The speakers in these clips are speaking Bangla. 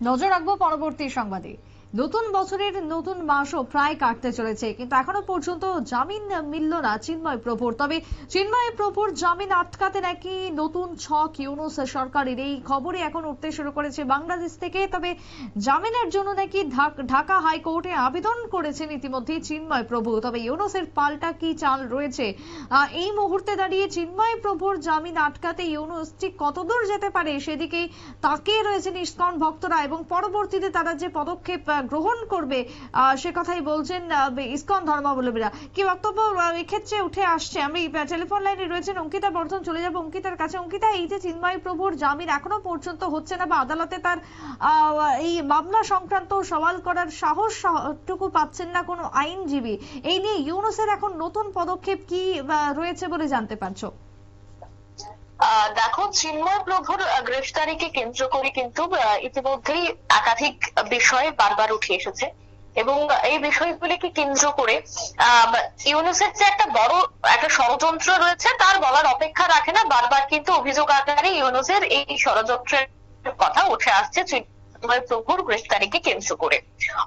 নজর রাখবো পরবর্তী সংবাদে। নতুন বছরের নতুন মাসও প্রায় কাটতে চলেছে, কিন্তু এখনো পর্যন্ত জামিন মিলল না চিন্ময় প্রভুর। তবে চিন্ময় প্রভুর জামিন আটকাতে নাকি নতুন ছক ইউনূস সরকারের, এই খবরে এখন উঠতে শুরু করেছে বাংলাদেশ থেকে। তবে জামিনের জন্য নাকি ঢাকা হাইকোর্টে আবেদন করেছেন ইতিমধ্যে চিন্ময় প্রভু। তবে ইউনূসের পাল্টা কি চাল রয়েছে এই মুহূর্তে দাঁড়িয়ে চিন্ময় প্রভুর জামিন আটকাতে ইউনূস ঠিক কতদূর যেতে পারে সেদিকে তাকিয়ে রয়েছেন ইসকন ভক্তরা, এবং পরবর্তীতে তারা যে পদক্ষেপ গ্রহণ করবে সে কথাই বলছেন ইসকন ধর্মাবলম্বীরা। কি বক্তব্য এক্ষেত্রে উঠে আসছে? আমি টেলিফোন লাইনে রয়েছেন অঙ্কিতা বর্ধন, চলে যাবো অঙ্কিতার কাছে। অঙ্কিতা, এই যে চিন্ময় প্রভুর জামিন এখনো পর্যন্ত হচ্ছে না বা আদালতে তার এই মামলা সংক্রান্ত সওয়াল করার সাহসটুকু পাচ্ছেন না কোনো আইনজীবী, এই নিয়ে ইউনূসের এখন নতুন পদক্ষেপ কি রয়েছে বলে জানতে পারছো? দেখো, চিন্ময় প্রভুর গ্রেফতারিকে কেন্দ্র করে কিন্তু ইতিমধ্যেই একাধিক বিষয় বারবার উঠে এসেছে এবং এই বিষয়গুলিকে কেন্দ্র করে ইউনূসের যে একটা বড় একটা ষড়যন্ত্র রয়েছে তার বলার অপেক্ষা রাখে না। বারবার কিন্তু অভিযোগ আকারে ইউনূসের এই ষড়যন্ত্রের কথা উঠে আসছে চিন্ময় প্রভুর গ্রেফতারিকে কেন্দ্র করে।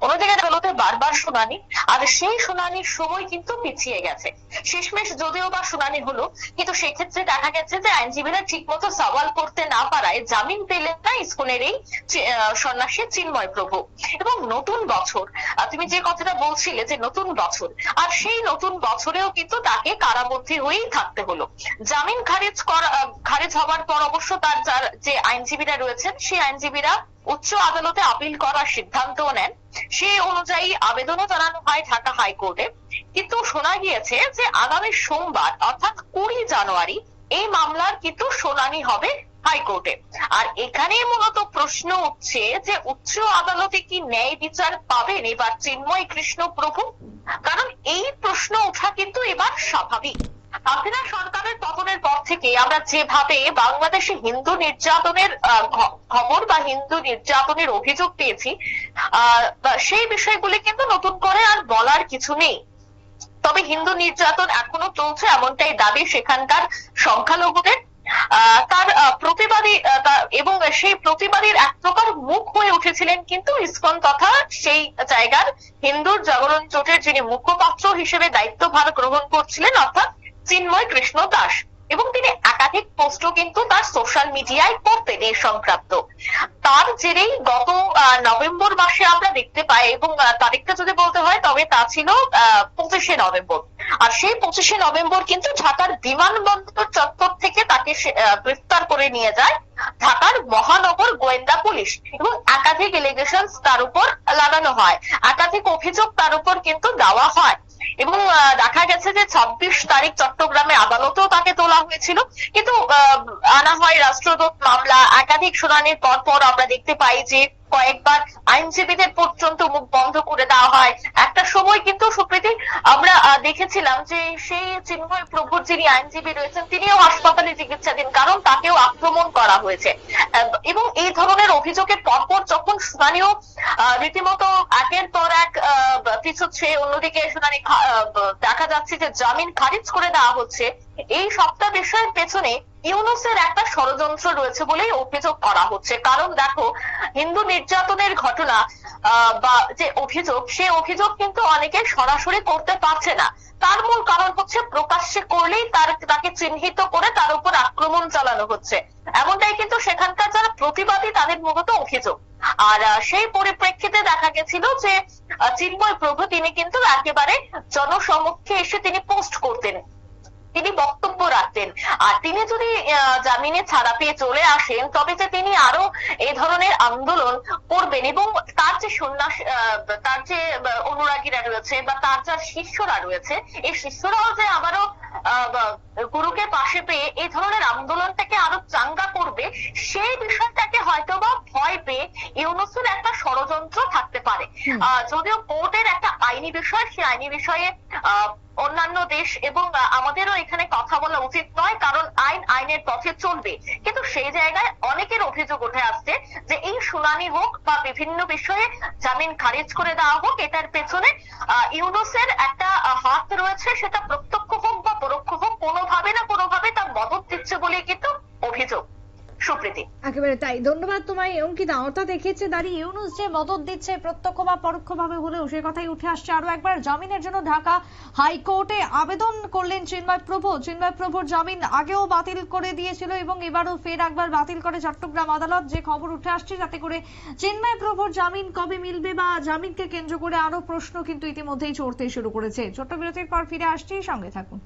অন্যদিকে আদালতে বারবার শুনানি, আর সেই শুনানির সময় কিন্তু পিছিয়ে গেছে। শেষমেশ যদিও বা শুনানি হলো, কিন্তু সেক্ষেত্রে দেখা গেছে যে আইনজীবীরা ঠিক মতো সওয়াল করতে না পারায় জামিন পেলেন না ইসকনের এই সন্ন্যাসী চিন্ময় প্রভু। এবং নতুন বছর, তুমি যে কথাটা বলছিলে যে নতুন বছর, আর সেই নতুন বছরেও কিন্তু তাকে কারাবন্দী হয়েই থাকতে হলো। জামিন খারিজ হওয়ার পর অবশ্য তার যে আইনজীবীরা রয়েছেন সেই আইনজীবীরা উচ্চ আদালতে আপিল করার সিদ্ধান্ত নেন। সেই অনুযায়ী আবেদনও জানানো হয় ঢাকা হাইকোর্টে। কিন্তু শোনা গিয়েছে যে আগামী সোমবার অর্থাৎ 20 জানুয়ারি এই মামলার কিন্তু শুনানি হবে হাইকোর্টে। আর এখানে মূলত প্রশ্ন উঠছে যে উচ্চ আদালতে কি ন্যায় বিচার পাবেন এবার চিন্ময় কৃষ্ণ প্রভু? কারণ এই প্রশ্ন ওঠা কিন্তু এবার স্বাভাবিক। হাসিনা সরকারের পতনের পর থেকে আমরা যেভাবে বাংলাদেশে হিন্দু নির্যাতনের খবর বা হিন্দু নির্যাতনের অভিযোগ পেয়েছি, সেই বিষয়গুলি কিন্তু নতুন করে আর বলার কিছু নেই। তবে হিন্দু নির্যাতন এখনো চলছে এমনটাই দাবি সেখানকার সংখ্যালঘুদের। তার প্রতিবাদী এবং সেই প্রতিবাদীর এক প্রকার মুখ হয়ে উঠেছিলেন কিন্তু ইসকন তথা সেই জায়গার হিন্দুর জাগরণ জোটের যিনি মুখপাত্র হিসেবে দায়িত্বভার গ্রহণ করছিলেন, অর্থাৎ চিন্ময় কৃষ্ণ দাস। এবং তিনি একাধিক পোস্টও কিন্তু তার সোশ্যাল মিডিয়ায় করতেন এই সংক্রান্ত। তার জেরেই গত নভেম্বর মাসে আমরা দেখতে পাই, এবং তারিখটা যদি বলতে হয় তবে তা ছিল 25শে নভেম্বর। আর সেই 25শে নভেম্বর কিন্তু ঢাকার বিমানবন্দর চত্বর থেকে তাকে গ্রেফতার করে নিয়ে যায় ঢাকার মহানগর গোয়েন্দা পুলিশ, এবং একাধিক এলিগেশন তার উপর লাগানো হয়, একাধিক অভিযোগ তার উপর কিন্তু দেওয়া হয়। এবং দেখা গেছে যে 26 তারিখ চট্টগ্রামে আদালতেও তাকে তোলা হয়েছিল, কিন্তু আনা হয় রাষ্ট্রদূত মামলা। একাধিক শুনানির পর পর আমরা দেখতে পাই যে কয়েকবার আইনজীবীদের পর্যন্ত মুখ বন্ধ করে দেওয়া হয়। একটা সময় কিন্তু সুপ্রীতি আমরা দেখেছিলাম যে সেই চিন্ময় প্রভুর যিনি আইনজীবী রয়েছেন তিনিও হাসপাতালে চিকিৎসাধীন, কারণ তাকেও আক্রমণ করা হয়েছে। এবং এই ধরনের অভিযোগের পরপর যখন শুনানিও রীতিমতো একের পর এক পিছুচ্ছে, অন্যদিকে শুনানি দেখা যাচ্ছে যে জামিন খারিজ করে দেওয়া হচ্ছে, এই সবটা বিষয়ের পেছনে ইউনূসের একটা ষড়যন্ত্র রয়েছে বলেই অভিযোগ করা হচ্ছে। কারণ দেখো, হিন্দু নির্যাতনের ঘটনা বা যে অভিযোগ, সে অভিযোগ কিন্তু অনেকে সরাসরি করতে পারছে না। তার মূল কারণ হচ্ছে প্রকাশ্যে করলেই তাকে চিহ্নিত করে তার উপর আক্রমণ চালানো হচ্ছে, এমনটাই কিন্তু সেখানকার যারা প্রতিবাদী তাদের মূলত অভিযোগ। আর সেই পরিপ্রেক্ষিতে দেখা গেছিল যে চিন্ময় প্রভু তিনি কিন্তু একেবারে জনসমক্ষে এসে তিনি পোস্ট করতেন, তিনি বক্তব্য রাখতেন। আর তিনি যদি জামিনে ছাড়া পেয়ে চলে আসেন তবে যে তিনি আরো এই ধরনের আন্দোলন করবেন, এবং তার যে তার যে অনুরাগীরা রয়েছে বা তার যা শিষ্যরা রয়েছে, এই শিষ্যরাও যে আবারও গুরুকে পাশে পেয়ে এই ধরনের আন্দোলনটাকে আরো চাঙ্গা করবে, সেই বিষয়টাকে হয়তোবা ভয় পেয়ে ইউনূসের একটা ষড়যন্ত্র থাকতে পারে। যদিও কোর্টের একটা আইনি বিষয়, সেই আইনি বিষয়ে অন্যান্য দেশ এবং আমাদেরও এখানে কথা বলা উচিত নয়, কারণ আইন আইনের পথে চলবে। কিন্তু সেই জায়গায় অনেকের অভিযোগ উঠে আসছে যে এই শুনানি হোক বা বিভিন্ন বিষয়ে জামিন খারিজ করে দেওয়া হোক, এটার পেছনে ইউনূসের একটা হাত রয়েছে, সেটা প্রত্যক্ষ হোক বা পরোক্ষ হোক, কোনোভাবে না কোনোভাবে তার মদত দিচ্ছে বলে কিন্তু অভিযোগ। সুপ্রীতি। একেবারে তাই, ধন্যবাদ তোমায় অঙ্কিতা। অর্থাৎ এক্ষেত্রে দাঁড়িয়ে ইউনূস যে মদত দিচ্ছে প্রত্যক্ষ বা পরোক্ষভাবে হলেও সে কথাই উঠে আসছে আরো একবার। জামিনের জন্য ঢাকা হাইকোর্টে আবেদন করলেন চিন্ময় প্রভুর জামিন আগেও বাতিল করে দিয়েছিল এবং এবারও ফের একবার বাতিল করে চট্টগ্রাম আদালত। যে খবর উঠে আসছে যাতে করে চিন্ময় প্রভুর জামিন কবে মিলবে বা জামিনকে কেন্দ্র করে আরো প্রশ্ন কিন্তু ইতিমধ্যেই চড়তে শুরু করেছে। ছোট্ট বিরতির পর ফিরে আসছি, সঙ্গে থাকুন।